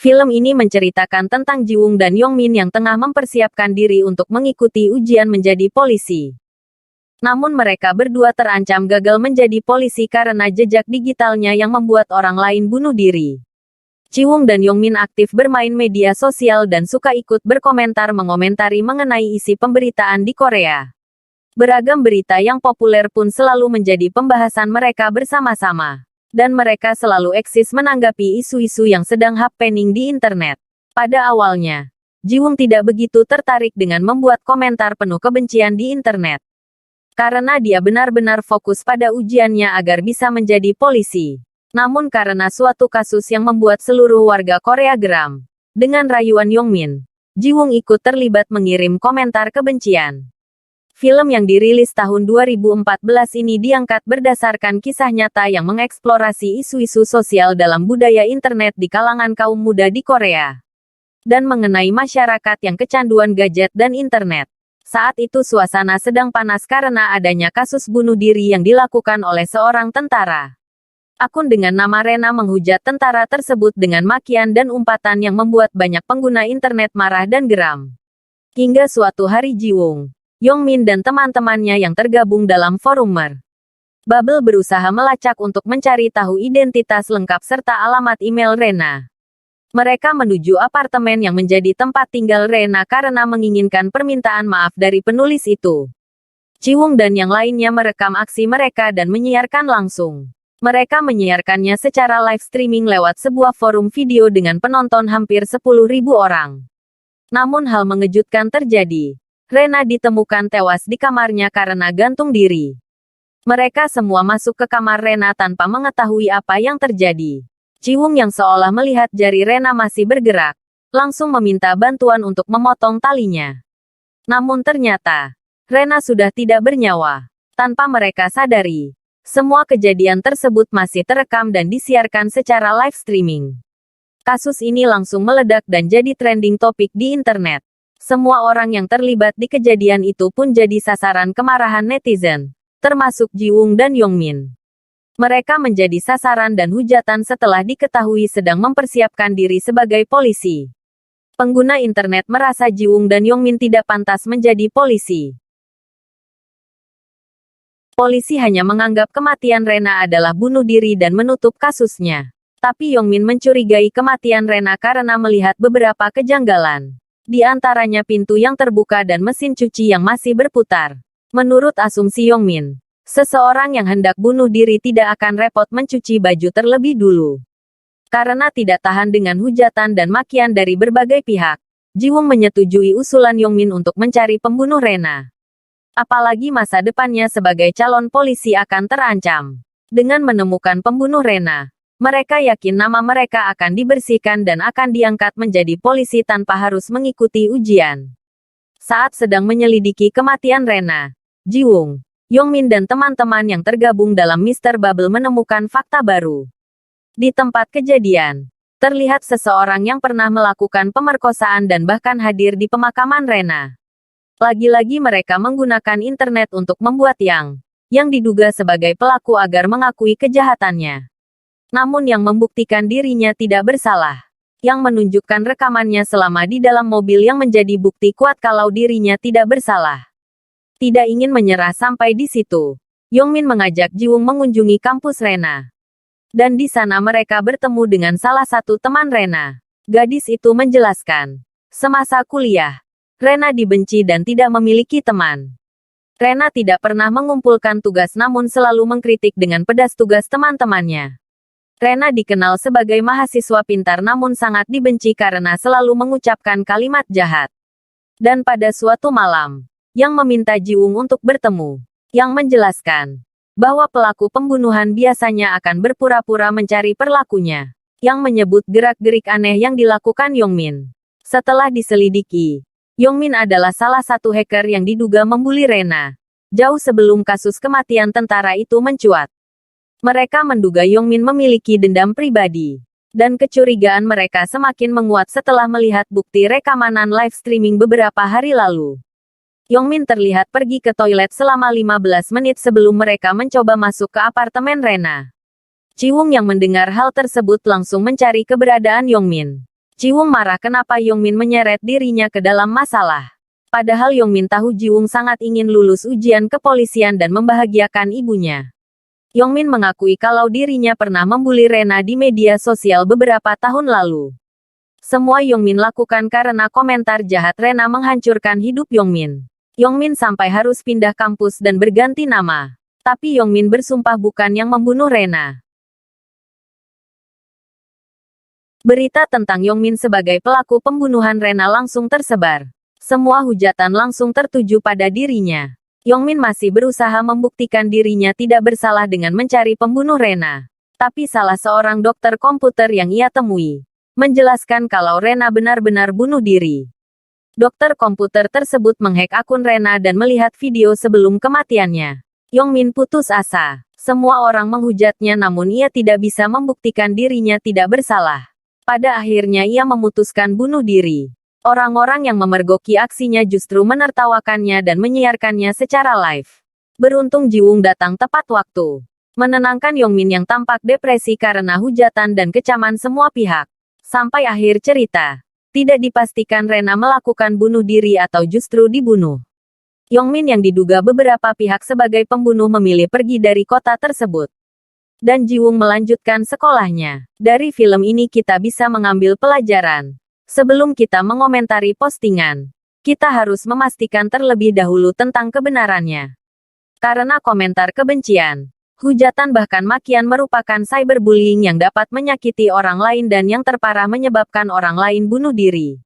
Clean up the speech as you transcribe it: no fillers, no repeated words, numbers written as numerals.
Film ini menceritakan tentang Ji-woong dan Yong-min yang tengah mempersiapkan diri untuk mengikuti ujian menjadi polisi. Namun mereka berdua terancam gagal menjadi polisi karena jejak digitalnya yang membuat orang lain bunuh diri. Ji-woong dan Yong-min aktif bermain media sosial dan suka ikut berkomentar mengomentari mengenai isi pemberitaan di Korea. Beragam berita yang populer pun selalu menjadi pembahasan mereka bersama-sama. Dan mereka selalu eksis menanggapi isu-isu yang sedang happening di internet. Pada awalnya, Ji-woong tidak begitu tertarik dengan membuat komentar penuh kebencian di internet. Karena dia benar-benar fokus pada ujiannya agar bisa menjadi polisi. Namun karena suatu kasus yang membuat seluruh warga Korea geram, dengan rayuan Yong-min, Ji-woong ikut terlibat mengirim komentar kebencian. Film yang dirilis tahun 2014 ini diangkat berdasarkan kisah nyata yang mengeksplorasi isu-isu sosial dalam budaya internet di kalangan kaum muda di Korea. Dan mengenai masyarakat yang kecanduan gadget dan internet. Saat itu suasana sedang panas karena adanya kasus bunuh diri yang dilakukan oleh seorang tentara. Akun dengan nama Rena menghujat tentara tersebut dengan makian dan umpatan yang membuat banyak pengguna internet marah dan geram. Hingga suatu hari Ji-woong, Yong-min dan teman-temannya yang tergabung dalam forum Bubble berusaha melacak untuk mencari tahu identitas lengkap serta alamat email Rena. Mereka menuju apartemen yang menjadi tempat tinggal Rena karena menginginkan permintaan maaf dari penulis itu. Ji-woong dan yang lainnya merekam aksi mereka dan menyiarkan langsung. Mereka menyiarkannya secara live streaming lewat sebuah forum video dengan penonton hampir 10.000 orang. Namun hal mengejutkan terjadi. Rena ditemukan tewas di kamarnya karena gantung diri. Mereka semua masuk ke kamar Rena tanpa mengetahui apa yang terjadi. Ji-woong yang seolah melihat jari Rena masih bergerak, langsung meminta bantuan untuk memotong talinya. Namun ternyata, Rena sudah tidak bernyawa. Tanpa mereka sadari, semua kejadian tersebut masih terekam dan disiarkan secara live streaming. Kasus ini langsung meledak dan jadi trending topik di internet. Semua orang yang terlibat di kejadian itu pun jadi sasaran kemarahan netizen, termasuk Ji-woong dan Yong-min. Mereka menjadi sasaran dan hujatan setelah diketahui sedang mempersiapkan diri sebagai polisi. Pengguna internet merasa Ji-woong dan Yong-min tidak pantas menjadi polisi. Polisi hanya menganggap kematian Rena adalah bunuh diri dan menutup kasusnya. Tapi Yong-min mencurigai kematian Rena karena melihat beberapa kejanggalan. Di antaranya pintu yang terbuka dan mesin cuci yang masih berputar. Menurut asumsi Yong-min, seseorang yang hendak bunuh diri tidak akan repot mencuci baju terlebih dulu. Karena tidak tahan dengan hujatan dan makian dari berbagai pihak, Ji-woong menyetujui usulan Yong-min untuk mencari pembunuh Rena. Apalagi masa depannya sebagai calon polisi akan terancam. Dengan menemukan pembunuh Rena, mereka yakin nama mereka akan dibersihkan dan akan diangkat menjadi polisi tanpa harus mengikuti ujian. Saat sedang menyelidiki kematian Rena, Ji-woong, Yong-min dan teman-teman yang tergabung dalam Mr. Bubble menemukan fakta baru. Di tempat kejadian, terlihat seseorang yang pernah melakukan pemerkosaan dan bahkan hadir di pemakaman Rena. Lagi-lagi mereka menggunakan internet untuk membuat yang diduga sebagai pelaku agar mengakui kejahatannya. Namun yang membuktikan dirinya tidak bersalah. Yang menunjukkan rekamannya selama di dalam mobil yang menjadi bukti kuat kalau dirinya tidak bersalah. Tidak ingin menyerah sampai di situ, Yong-min mengajak Ji-woong mengunjungi kampus Rena. Dan di sana mereka bertemu dengan salah satu teman Rena. Gadis itu menjelaskan, semasa kuliah, Rena dibenci dan tidak memiliki teman. Rena tidak pernah mengumpulkan tugas namun selalu mengkritik dengan pedas tugas teman-temannya. Rena dikenal sebagai mahasiswa pintar namun sangat dibenci karena selalu mengucapkan kalimat jahat. Dan pada suatu malam, Yang meminta Ji-woong untuk bertemu. Yang menjelaskan bahwa pelaku pembunuhan biasanya akan berpura-pura mencari perlakunya. Yang menyebut gerak-gerik aneh yang dilakukan Yong-min. Setelah diselidiki, Yong-min adalah salah satu hacker yang diduga membuli Rena. Jauh sebelum kasus kematian tentara itu mencuat. Mereka menduga Yong-min memiliki dendam pribadi. Dan kecurigaan mereka semakin menguat setelah melihat bukti rekaman live streaming beberapa hari lalu. Yong-min terlihat pergi ke toilet selama 15 menit sebelum mereka mencoba masuk ke apartemen Rena. Ji-woong yang mendengar hal tersebut langsung mencari keberadaan Yong-min. Jiwung marah kenapa Yongmin menyeret dirinya ke dalam masalah. Padahal Yongmin tahu Jiwung sangat ingin lulus ujian kepolisian dan membahagiakan ibunya. Yongmin mengakui kalau dirinya pernah membuli Rena di media sosial beberapa tahun lalu. Semua Yongmin lakukan karena komentar jahat Rena menghancurkan hidup Yongmin. Yongmin sampai harus pindah kampus dan berganti nama. Tapi Yongmin bersumpah bukan yang membunuh Rena. Berita tentang Yongmin sebagai pelaku pembunuhan Rena langsung tersebar. Semua hujatan langsung tertuju pada dirinya. Yongmin masih berusaha membuktikan dirinya tidak bersalah dengan mencari pembunuh Rena. Tapi salah seorang dokter komputer yang ia temui menjelaskan kalau Rena benar-benar bunuh diri. Dokter komputer tersebut menghack akun Rena dan melihat video sebelum kematiannya. Yongmin putus asa. Semua orang menghujatnya namun ia tidak bisa membuktikan dirinya tidak bersalah. Pada akhirnya ia memutuskan bunuh diri. Orang-orang yang memergoki aksinya justru menertawakannya dan menyiarkannya secara live. Beruntung Jiwung datang tepat waktu. Menenangkan Yongmin yang tampak depresi karena hujatan dan kecaman semua pihak. Sampai akhir cerita. Tidak dipastikan Rena melakukan bunuh diri atau justru dibunuh. Yongmin yang diduga beberapa pihak sebagai pembunuh memilih pergi dari kota tersebut. Dan Jiwung melanjutkan sekolahnya. Dari film ini kita bisa mengambil pelajaran. Sebelum kita mengomentari postingan, kita harus memastikan terlebih dahulu tentang kebenarannya. Karena komentar kebencian, hujatan bahkan makian merupakan cyberbullying yang dapat menyakiti orang lain dan yang terparah menyebabkan orang lain bunuh diri.